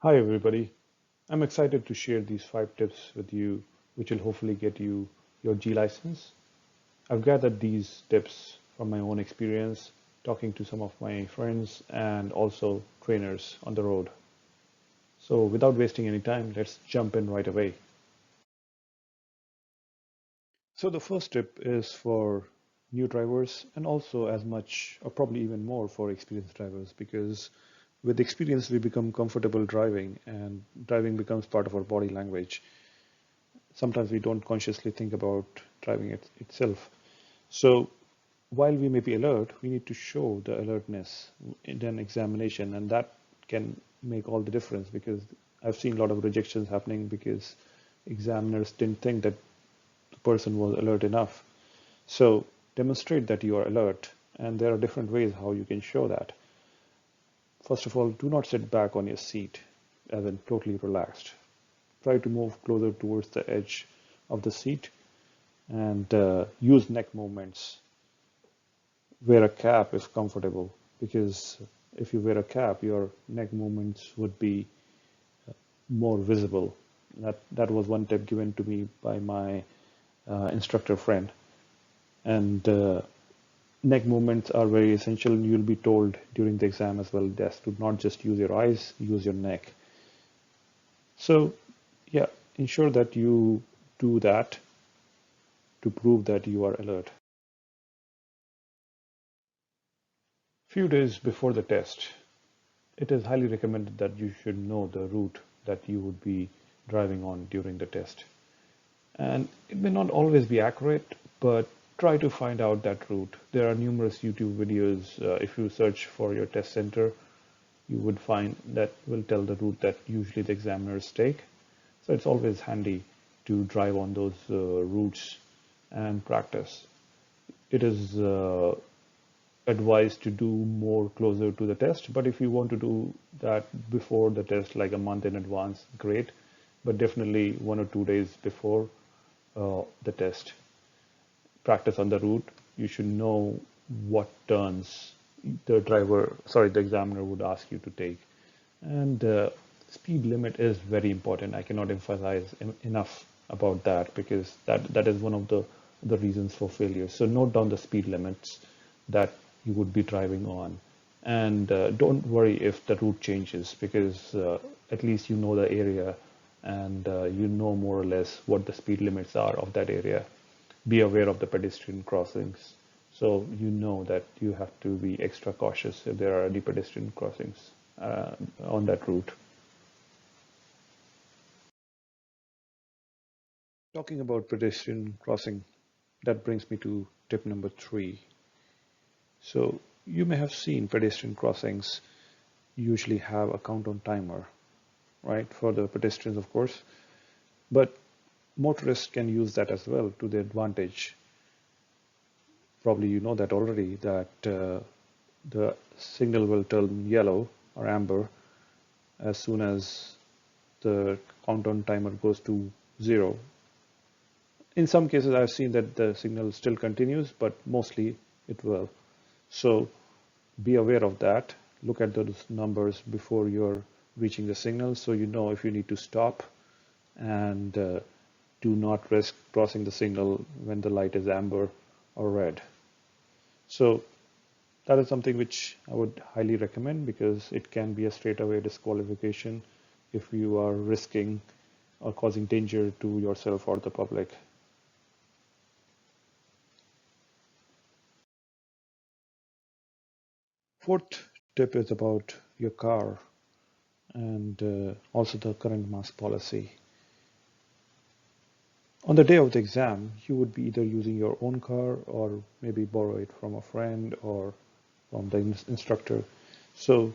Hi everybody. I'm excited to share these 5 tips with you, which will hopefully get you your G license. I've gathered these tips from my own experience, talking to some of my friends and also trainers on the road. So without wasting any time, let's jump in right away. So the first tip is for new drivers and also as much or probably even more for experienced drivers because with experience we become comfortable driving and driving becomes part of our body language. Sometimes we don't consciously think about driving itself. So while we may be alert, we need to show the alertness in an examination, and that can make all the difference because I've seen a lot of rejections happening because examiners didn't think that the person was alert enough. So demonstrate that you are alert, and there are different ways how you can show that. First of all, do not sit back on your seat as in totally relaxed. Try to move closer towards the edge of the seat and use neck movements. Wear a cap if comfortable, because if you wear a cap, your neck movements would be more visible. That was one tip given to me by my instructor friend. And neck movements are very essential. You'll be told during the exam as well, just to not just use your eyes, use your neck. So yeah, ensure that you do that to prove that you are alert. Few days before the test, it is highly recommended that you should know the route that you would be driving on during the test. And it may not always be accurate, but try to find out that route. There are numerous YouTube videos. If you search for your test center, you would find that will tell the route that usually the examiners take. So it's always handy to drive on those routes and practice. It is advised to do more closer to the test, but if you want to do that before the test, like a month in advance, great, but definitely 1 or 2 days before the test. Practice on the route. You should know what turns the examiner would ask you to take. And speed limit is very important. I cannot emphasize enough about that because that is one of the reasons for failure. So note down the speed limits that you would be driving on. And don't worry if the route changes because at least you know the area and you know more or less what the speed limits are of that area. Be aware of the pedestrian crossings. So you know that you have to be extra cautious if there are any pedestrian crossings on that route. Talking about pedestrian crossing, that brings me to tip number 3. So you may have seen pedestrian crossings usually have a countdown timer, right? For the pedestrians, of course, but motorists can use that as well to their advantage. Probably you know that already that the signal will turn yellow or amber as soon as the countdown timer goes to 0. In some cases, I've seen that the signal still continues, but mostly it will. So be aware of that. Look at those numbers before you're reaching the signal so you know if you need to stop and do not risk crossing the signal when the light is amber or red. So that is something which I would highly recommend because it can be a straightaway disqualification if you are risking or causing danger to yourself or the public. Fourth tip is about your car and also the current mask policy. On the day of the exam, you would be either using your own car or maybe borrow it from a friend or from the instructor. So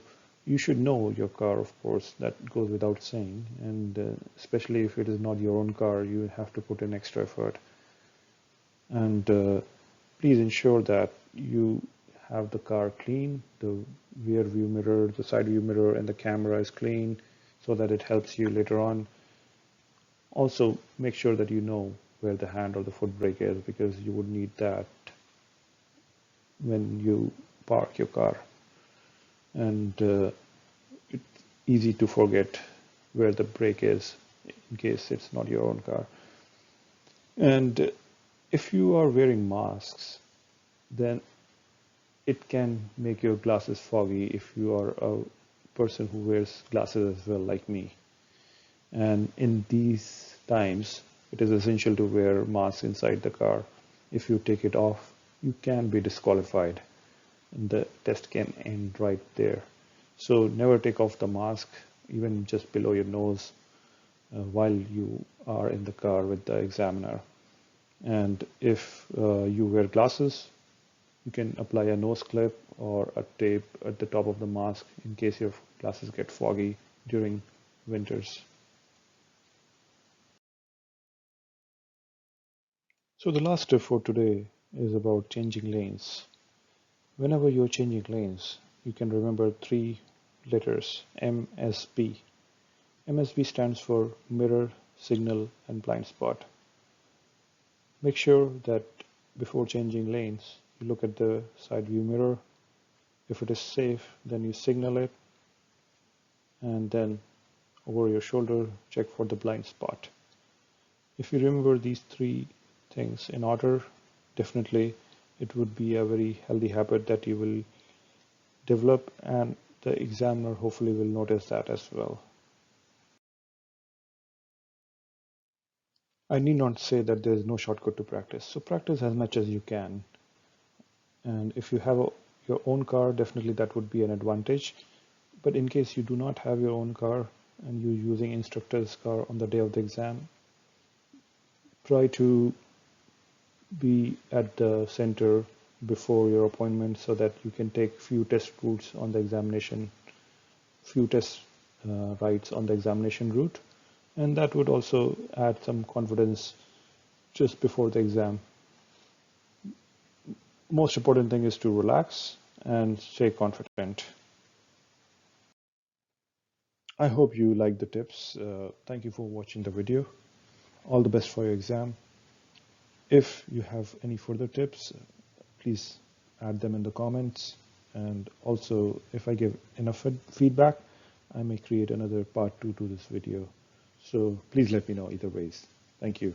you should know your car, of course, that goes without saying. And especially if it is not your own car, you have to put in extra effort. And please ensure that you have the car clean, the rear view mirror, the side view mirror, and the camera is clean so that it helps you later on. Also, make sure that you know where the hand or the foot brake is because you would need that when you park your car. And it's easy to forget where the brake is in case it's not your own car. And if you are wearing masks, then it can make your glasses foggy if you are a person who wears glasses as well, like me. And in these times, it is essential to wear masks inside the car. If you take it off, you can be disqualified, and the test can end right there. So never take off the mask, even just below your nose, while you are in the car with the examiner. And if you wear glasses, you can apply a nose clip or a tape at the top of the mask in case your glasses get foggy during winters. So the last tip for today is about changing lanes. Whenever you're changing lanes, you can remember three letters, M.S.B. M.S.B stands for mirror, signal, and blind spot. Make sure that before changing lanes, you look at the side view mirror. If it is safe, then you signal it, and then over your shoulder, check for the blind spot. If you remember these three things in order, definitely it would be a very healthy habit that you will develop, and the examiner hopefully will notice that as well. I need not say that there is no shortcut to practice. So practice as much as you can. And if you have your own car, definitely that would be an advantage. But in case you do not have your own car and you're using instructor's car on the day of the exam, try to be at the center before your appointment so that you can take few test routes on the examination, few test rides on the examination route, and that would also add some confidence just before the exam. Most important thing is to relax and stay confident. I hope you like the tips. Thank you for watching the video. All the best for your exam. If you have any further tips, please add them in the comments. And also, if I give enough feedback, I may create another part 2 to this video. So please let me know either ways. Thank you.